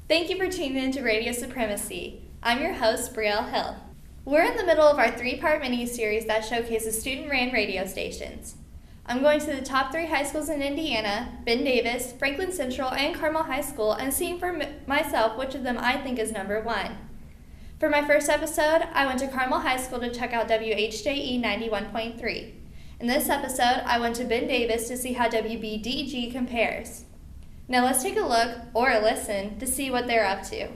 Thank you for tuning in to Radio Supremacy. I'm your host, Brielle Hill. We're in the middle of our 3-part mini-series that showcases student-ran radio stations. I'm going to the top 3 high schools in Indiana, Ben Davis, Franklin Central, and Carmel High School, and seeing for myself which of them I think is number 1. For my first episode, I went to Carmel High School to check out WHJE 91.3. In this episode, I went to Ben Davis to see how WBDG compares. Now let's take a look, or a listen, to see what they're up to.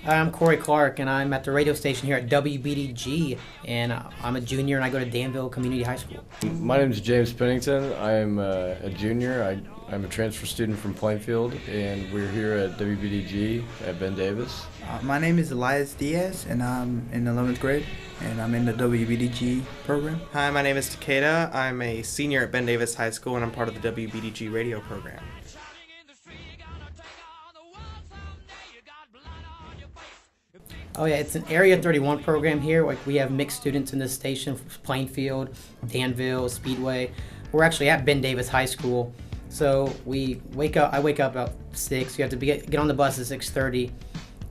Hi, I'm Corey Clark, and I'm at the radio station here at WBDG, and I'm a junior, and I go to Danville Community High School. My name is James Pennington. I'm a junior. I'm a transfer student from Plainfield, and we're here at WBDG at Ben Davis. My name is Elias Diaz, and I'm in 11th grade, and I'm in the WBDG program. Hi, my name is Takeda. I'm a senior at Ben Davis High School, and I'm part of the WBDG radio program. Oh yeah, it's an Area 31 program here. Like, we have mixed students in this station from Plainfield, Danville, Speedway. We're actually at Ben Davis High School. So I wake up about 6. You have to get on the bus at 6:30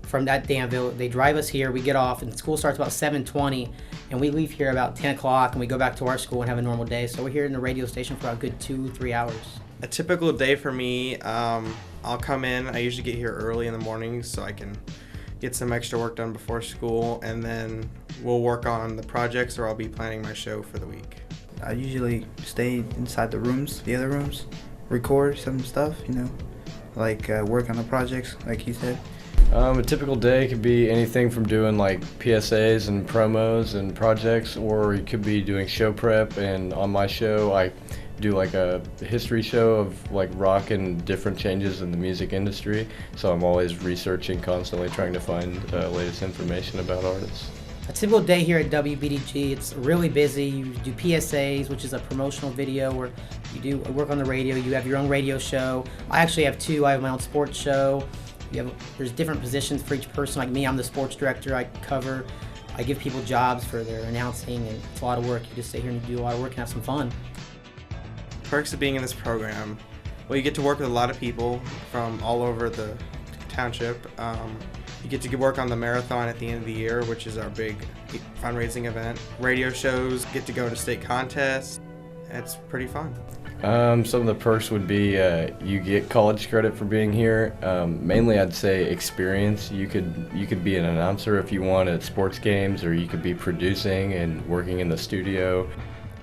from that Danville. They drive us here, we get off, and school starts about 7:20, and we leave here about 10 o'clock, and we go back to our school and have a normal day. So we're here in the radio station for about a good 2-3 hours. A typical day for me, I'll come in. I usually get here early in the morning so I can get some extra work done before school, and then we'll work on the projects, or I'll be planning my show for the week. I usually stay inside the other rooms, record some stuff, like work on the projects, like he said. A typical day could be anything from doing like PSAs and promos and projects, or you could be doing show prep. And on my show, I do like a history show of like rock and different changes in the music industry. So I'm always researching, constantly trying to find latest information about artists. A typical day here at WBDG, it's really busy. You do PSAs, which is a promotional video where you do work on the radio. You have your own radio show. I actually have 2. I have my own sports show. There's different positions for each person. Like me, I'm the sports director. I give people jobs for their announcing, and it's a lot of work. You just sit here and do a lot of work and have some fun. Perks of being in this program: well, you get to work with a lot of people from all over the township. You get to work on the marathon at the end of the year, which is our big fundraising event. Radio shows, get to go to state contests. It's pretty fun. Some of the perks would be you get college credit for being here. Mainly, I'd say experience. You could be an announcer if you want at sports games, or you could be producing and working in the studio.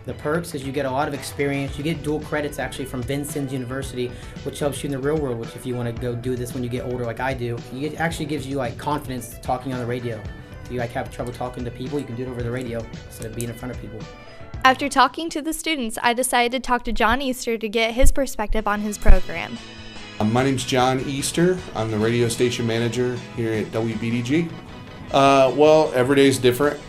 The perks is you get a lot of experience. You get dual credits actually from Vincennes University, which helps you in the real world, which if you want to go do this when you get older like I do, it actually gives you like confidence talking on the radio. If you like have trouble talking to people, you can do it over the radio instead of being in front of people. After talking to the students, I decided to talk to Jon Easter to get his perspective on his program. My name's Jon Easter. I'm the radio station manager here at WBDG. Well, every day's different.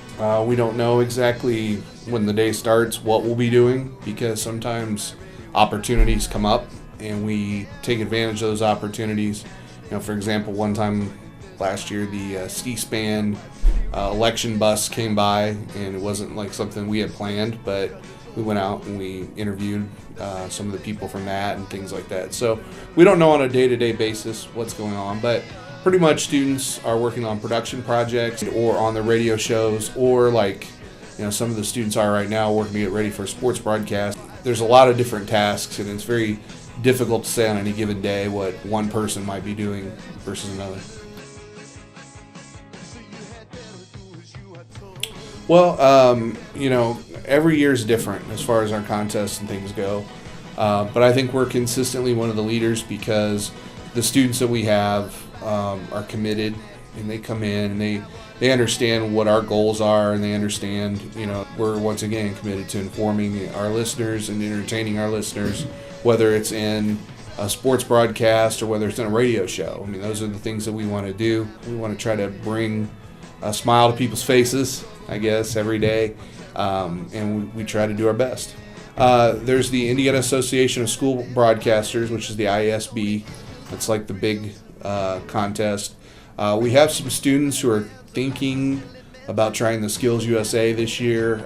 We don't know exactly when the day starts what we'll be doing, because sometimes opportunities come up and we take advantage of those opportunities. For example, one time last year, the C-SPAN election bus came by, and it wasn't like something we had planned, but we went out and we interviewed some of the people from that and things like that. So we don't know on a day-to-day basis what's going on, but pretty much students are working on production projects or on the radio shows, or like some of the students are right now working to get ready for a sports broadcast. There's a lot of different tasks, and it's very difficult to say on any given day what one person might be doing versus another. Well, every year is different as far as our contests and things go. But I think we're consistently one of the leaders, because the students that we have are committed, and they come in and they understand what our goals are, and they understand, we're once again committed to informing our listeners and entertaining our listeners, whether it's in a sports broadcast or whether it's in a radio show. Those are the things that we want to do. We want to try to bring a smile to people's faces, I guess, every day, and we try to do our best. There's the Indiana Association of School Broadcasters, which is the ISB. That's like the big contest. We have some students who are thinking about trying the Skills USA this year.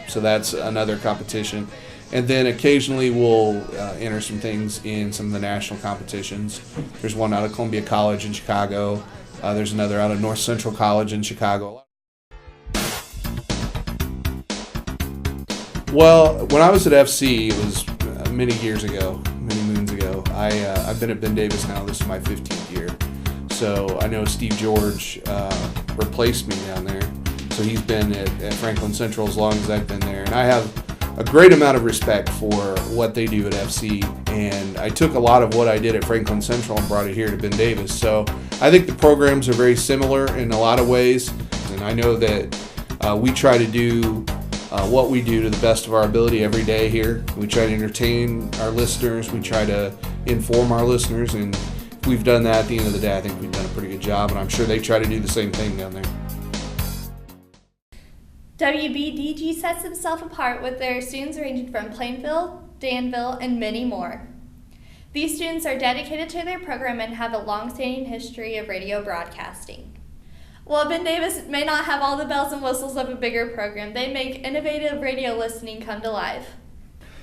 So that's another competition. And then occasionally we'll enter some things in some of the national competitions. There's one out of Columbia College in Chicago. There's another out of North Central College in Chicago. Well, when I was at FC, it was many years ago, many moons ago. I've been at Ben Davis now. This is my 15th year. So I know Steve George replaced me down there. So he's been at Franklin Central as long as I've been there. And I have a great amount of respect for what they do at FC. And I took a lot of what I did at Franklin Central and brought it here to Ben Davis. So I think the programs are very similar in a lot of ways. And I know that we try to do what we do to the best of our ability every day here. We try to entertain our listeners. We try to inform our listeners. And if we've done that at the end of the day, I think we've done a pretty good job. And I'm sure they try to do the same thing down there. WBDG sets itself apart with their students ranging from Plainville, Danville, and many more. These students are dedicated to their program and have a long-standing history of radio broadcasting. While Ben Davis may not have all the bells and whistles of a bigger program, they make innovative radio listening come to life.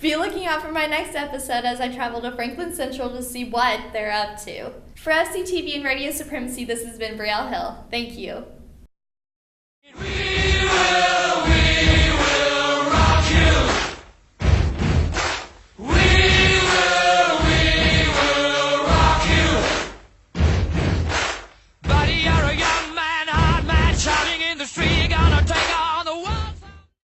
Be looking out for my next episode as I travel to Franklin Central to see what they're up to. For FCTV and Radio Supremacy, this has been Brielle Hill. Thank you. We will